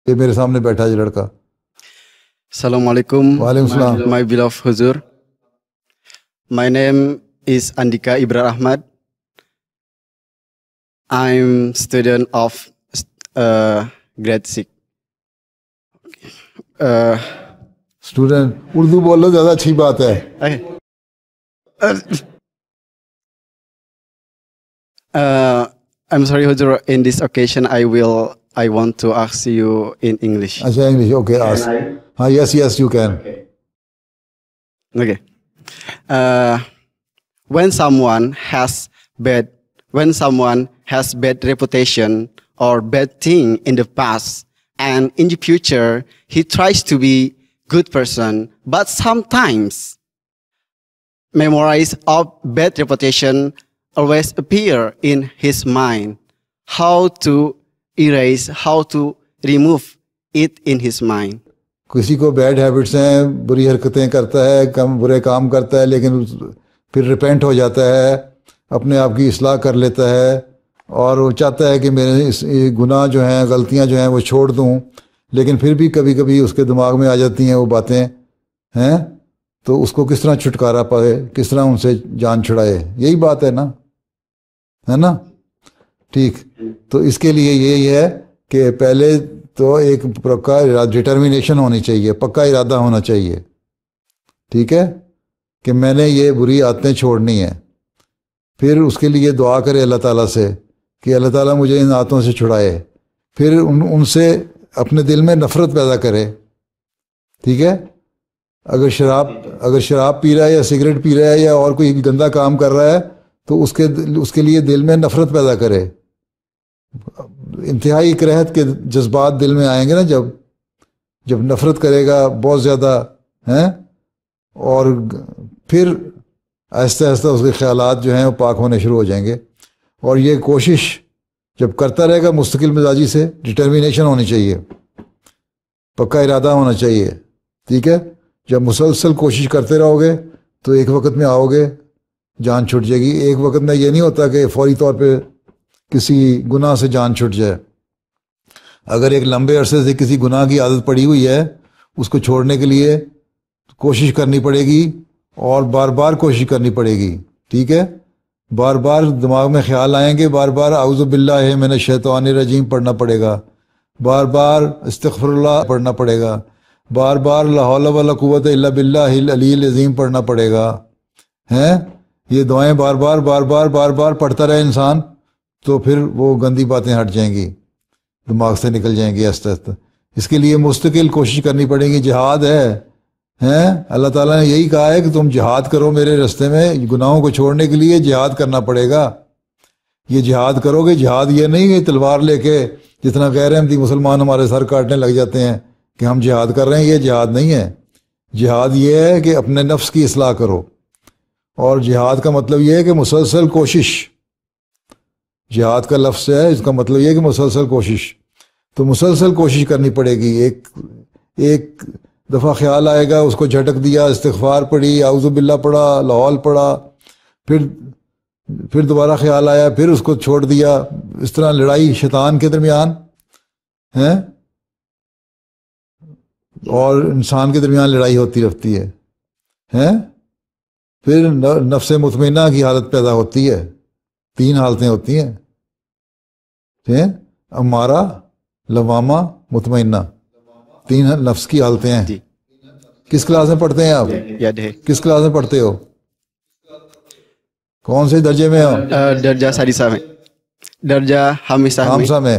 یہ میرے سامنے بیٹھا ہے لڑکا. Assalamu alaikum. وعلیکم السلام. My beloved Huzur. My name is Andika Ibrar Ahmad. I'm student of grade 6. Student Urdu بولو زیادہ اچھی بات ہے. I'm sorry, Huzur. In this occasion, I want to ask you in English. اچھا انگلش اوکے آس. ہاں yes yes you can. Okay. When someone has bad reputation or bad thing in the past, and in the future he tries to be good person, but sometimes memories of bad reputation always appear in his mind. How to erase, how to remove it in his mind? کسی کو bad habits ہیں, بری حرکتیں کرتا ہے, برے کام کرتا ہے, لیکن پھر ریپینٹ ہو جاتا ہے, اپنے آپ کی اصلاح کر لیتا ہے اور وہ چاہتا ہے کہ میرے گناہ جو ہیں, غلطیاں جو ہیں وہ چھوڑ دوں, لیکن پھر بھی کبھی کبھی اس کے دماغ میں آ جاتی ہیں وہ باتیں ہیں. تو اس کو کس طرح چھٹکارا پائے, کس طرح ان سے جان چھڑائے, یہی بات ہے نا. ٹھیک, تو اس کے لیے یہی ہے کہ پہلے تو ایک پکا ڈٹرمینیشن ہونی چاہیے, پکا ارادہ ہونا چاہیے. ٹھیک ہے, کہ میں نے یہ بری عادتیں چھوڑنی ہیں. پھر اس کے لیے دعا کرے اللہ تعالیٰ سے کہ اللہ تعالیٰ مجھے ان عادتوں سے چھڑائے. پھر ان سے اپنے دل میں نفرت پیدا کرے. ٹھیک ہے, اگر شراب پی رہا ہے یا سگریٹ پی رہا ہے یا اور کوئی گندا کام کر رہا ہے تو اس کے لیے دل میں نفرت پیدا کرے. انتہائی کراہت کے جذبات دل میں آئیں گے نا, جب نفرت کرے گا بہت زیادہ ہیں, اور پھر آہستہ آہستہ اس کے خیالات جو ہیں وہ پاک ہونے شروع ہو جائیں گے. اور یہ کوشش جب کرتا رہے گا مستقل مزاجی سے, ڈٹرمینیشن ہونی چاہیے, پکا ارادہ ہونا چاہیے. ٹھیک ہے, جب مسلسل کوشش کرتے رہو گے تو ایک وقت میں آؤ گے جان چھٹ جائے گی. ایک وقت میں یہ نہیں ہوتا کہ فوری طور پہ کسی گناہ سے جان چھٹ جائے. اگر ایک لمبے عرصے سے کسی گناہ کی عادت پڑی ہوئی ہے, اس کو چھوڑنے کے لیے کوشش کرنی پڑے گی اور بار بار کوشش کرنی پڑے گی. ٹھیک ہے, بار بار دماغ میں خیال آئیں گے, بار بار اعوذ باللہ من الشیطان الرجیم پڑھنا پڑے گا, بار بار استغفر اللہ پڑھنا پڑے گا, بار بار لا حول ولا قوت الا باللہ العلی العظیم پڑھنا پڑے گا. ہیں یہ دعائیں بار بار پڑھتا رہے انسان, تو پھر وہ گندی باتیں ہٹ جائیں گی, دماغ سے نکل جائیں گی آہستہ آہستہ. اس کے لیے مستقل کوشش کرنی پڑے گی. جہاد ہے, ہیں اللہ تعالیٰ نے یہی کہا ہے کہ تم جہاد کرو میرے راستے میں, گناہوں کو چھوڑنے کے لیے جہاد کرنا پڑے گا. یہ جہاد کرو گے, جہاد یہ نہیں کہ تلوار لے کے جتنا غیر احمدی مسلمان ہمارے سر کاٹنے لگ جاتے ہیں کہ ہم جہاد کر رہے ہیں, یہ جہاد نہیں ہے. جہاد یہ ہے کہ اپنے نفس کی اصلاح کرو, اور جہاد کا مطلب یہ ہے کہ مسلسل کوشش. جہاد کا لفظ ہے, اس کا مطلب یہ ہے کہ مسلسل کوشش. تو مسلسل کوشش کرنی پڑے گی. ایک دفعہ خیال آئے گا, اس کو جھٹک دیا, استغفار پڑھی, اعوذ باللہ پڑھا, لاحول پڑھا, پھر دوبارہ خیال آیا, پھر اس کو چھوڑ دیا. اس طرح لڑائی شیطان کے درمیان ہے اور انسان کے درمیان لڑائی ہوتی رہتی ہے. پھر نفس مطمئنہ کی حالت پیدا ہوتی ہے. 3 حالتیں ہوتی ہیں, امارہ, لوامہ, مطمئنہ. 3 نفس کی حالتیں ہیں. کس کلاس میں پڑھتے ہیں آپ؟ کس کلاس میں پڑھتے ہو؟ کون سے درجے میں ہو؟ درجہ سادسہ میں. درجہ خامسہ میں,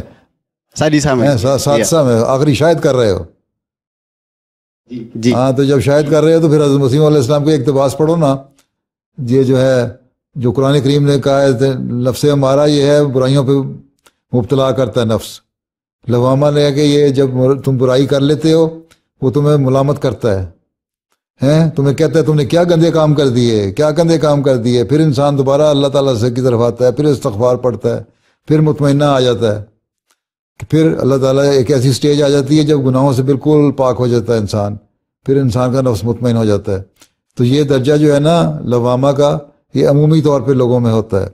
سادسہ میں, آخری شاید کر رہے ہو. جی ہاں, تو جب شاید کر رہے ہو تو پھر حضرت مسیح علیہ السلام کو اقتباس پڑھو نا. یہ جو قرآن کریم نے کہا ہے, نفس ہمارا یہ ہے برائیوں پہ مبتلا کرتا ہے نفس. لوامہ نے کہ یہ جب تم برائی کر لیتے ہو وہ تمہیں ملامت کرتا ہے, تمہیں کہتا ہے تم نے کیا گندے کام کر دیے, پھر انسان دوبارہ اللہ تعالیٰ سے کی طرف آتا ہے, پھر استغفار پڑھتا ہے, پھر مطمئنہ آ جاتا ہے. پھر اللہ تعالیٰ ایک ایسی سٹیج آ جاتی ہے جب گناہوں سے بالکل پاک ہو جاتا ہے انسان, پھر انسان کا نفس مطمئن ہو جاتا ہے. تو یہ درجہ جو ہے نا لوامہ کا, یہ عمومی طور پہ لوگوں میں ہوتا ہے.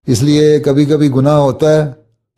اس لیے کبھی کبھی گناہ ہوتا ہے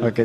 Okay.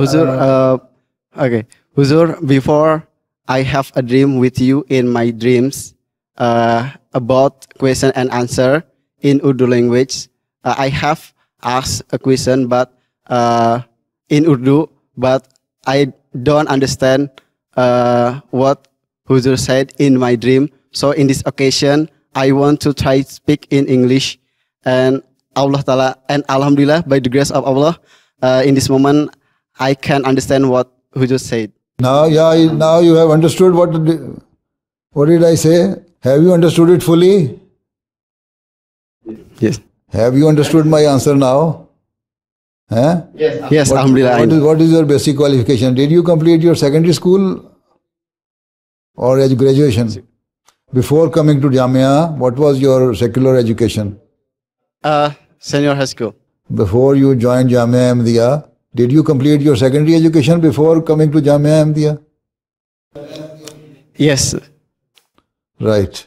Huzur, okay. Huzur, before I have a dream with you in my dreams about question and answer in Urdu language. I have asked a question, but in Urdu, but I don't understand what Huzur said in my dream. So in this occasion, I want to try to speak in English, and Allah Ta'ala, and Alhamdulillah, by the grace of Allah, in this moment, I can understand what Huzur said. Now you have understood what did I say? Have you understood it fully? Yes. Have you understood my answer now? Huh? Yes, Alhamdulillah. What is your basic qualification? Did you complete your secondary school or graduation? Before coming to Jamia, what was your secular education? Senior high school. Before you joined Jamia Ahmadiyya, did you complete your secondary education before coming to Jamia Ahmadiyya? Yes. Right.